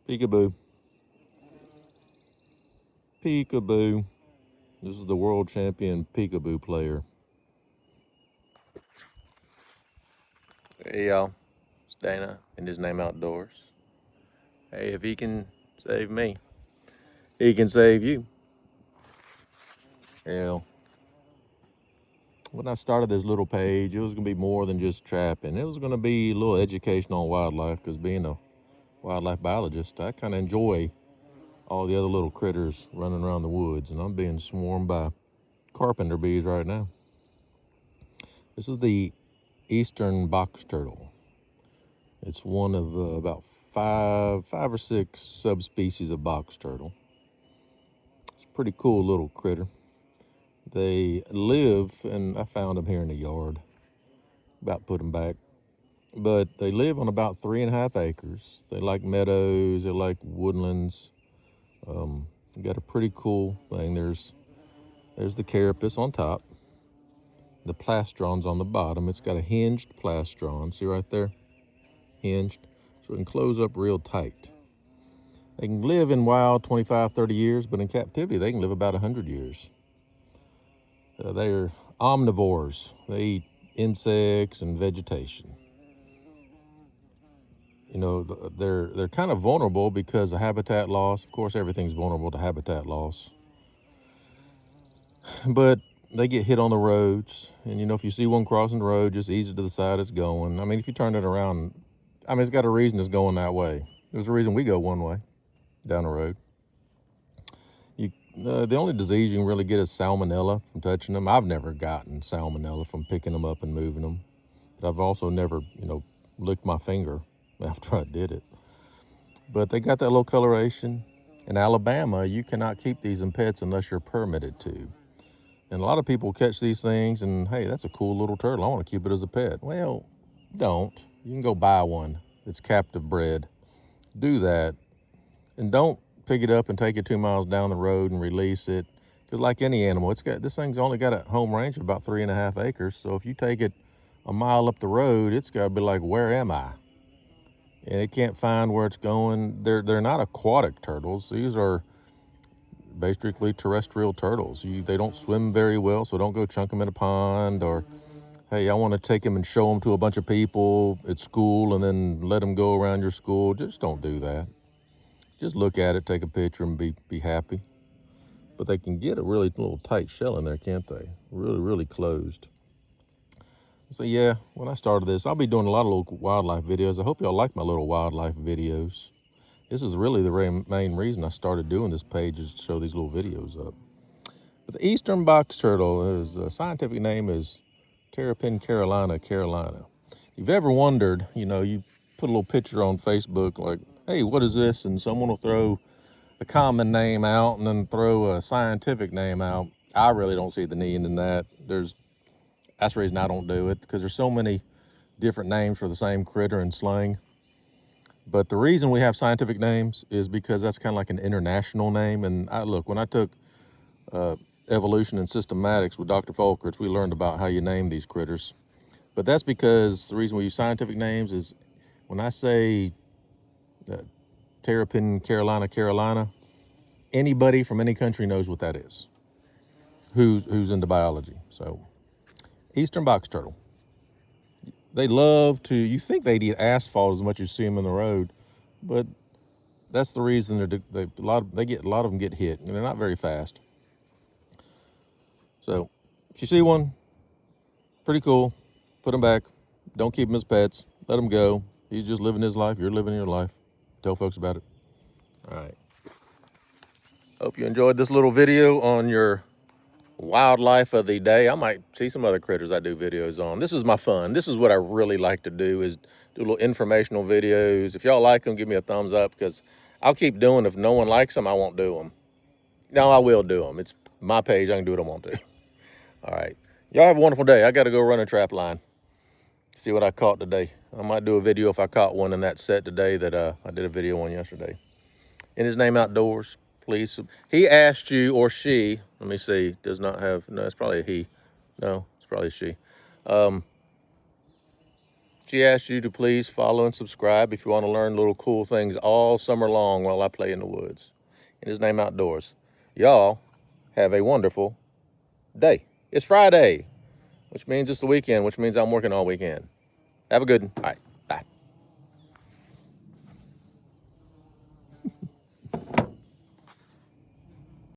Peekaboo. Peekaboo. This is the world champion peekaboo player. Hey y'all, it's Dana and his name Outdoors. Hey, if he can save me, he can save you. Hell, when I started this little page, it was going to be more than just trapping. It was going to be a little education on wildlife, because being a wildlife biologist, I kind of enjoy all the other little critters running around the woods, and I'm being swarmed by carpenter bees right now. This is the eastern box turtle. It's one of about five or six subspecies of box turtle. It's a pretty cool little critter. They live, and I found them here in the yard, about put them back, but they live on about 3.5 acres. They like meadows, they like woodlands. They got a pretty cool thing. There's the carapace on top, the plastron's on the bottom. It's got a hinged plastron, see right there, hinged, so it can close up real tight. They can live in wild 25, 30 years, but in captivity they can live about 100 years. They're omnivores. They eat insects and vegetation. You know, they're kind of vulnerable because of habitat loss. Of course, everything's vulnerable to habitat loss. But they get hit on the roads, and you know, if you see one crossing the road, just ease it to the side it's going. I mean, if you turn it around, I mean, it's got a reason it's going that way. There's a reason we go one way down the road. The only disease you can really get is salmonella from touching them. I've never gotten salmonella from picking them up and moving them, but I've also never, licked my finger after I did it. But they got that little coloration. In Alabama, you cannot keep these in pets unless you're permitted to. And a lot of people catch these things and, hey, that's a cool little turtle, I want to keep it as a pet. Well, don't. You can go buy one that's captive bred. Do that. And don't pick it up and take it 2 miles down the road and release it. Because like any animal, this thing's only got a home range of about 3.5 acres. So if you take it a mile up the road, it's got to be like, where am I? And it can't find where it's going. They're not aquatic turtles. These are basically terrestrial turtles. They don't swim very well, so don't go chunk them in a pond. Or, hey, I want to take them and show them to a bunch of people at school and then let them go around your school. Just don't do that. Just look at it, take a picture, and be happy. But they can get a really little tight shell in there, can't they? Really, really closed. So yeah, when I started this, I'll be doing a lot of little wildlife videos. I hope y'all like my little wildlife videos. This is really the main reason I started doing this page, is to show these little videos up. But the eastern box turtle, his scientific name is Terrapin carolina. If you've ever wondered, you put a little picture on Facebook like, hey, what is this? And someone will throw the common name out and then throw a scientific name out. I really don't see the need in that. That's the reason I don't do it, because there's so many different names for the same critter in slang. But the reason we have scientific names is because that's kind of like an international name. And when I took evolution and systematics with Dr. Folkerts, we learned about how you name these critters. But that's because the reason we use scientific names is when I say Terrapin carolina, anybody from any country knows what that is, who's into biology. So eastern box turtle, they love to, you think they'd eat asphalt as much as you see them in the road, but that's the reason a lot of them get hit, and they're not very fast. So if you see one, pretty cool, put them back. Don't keep them as pets. Let them go. He's just living his life. You're living your life. Tell folks about it. All right. Hope you enjoyed this little video on your wildlife of the day. I might see some other critters I do videos on. This is my fun. This is what I really like to do, is do little informational videos. If y'all like them, give me a thumbs up, because I'll keep doing. If no one likes them, I won't do them. No, I will do them. It's my page. I can do what I want to. All right. Y'all have a wonderful day. I got to go run a trap line. See what I caught today. I might do a video if I caught one in that set today that I did a video on yesterday. In his name Outdoors, please. He asked you, or she, let me see, does not have, no, it's probably a he. No, it's probably a she. She asked you to please follow and subscribe if you want to learn little cool things all summer long while I play in the woods. In his name, outdoors. Y'all have a wonderful day. It's Friday, which means it's the weekend, which means I'm working all weekend. Have a good one. All right.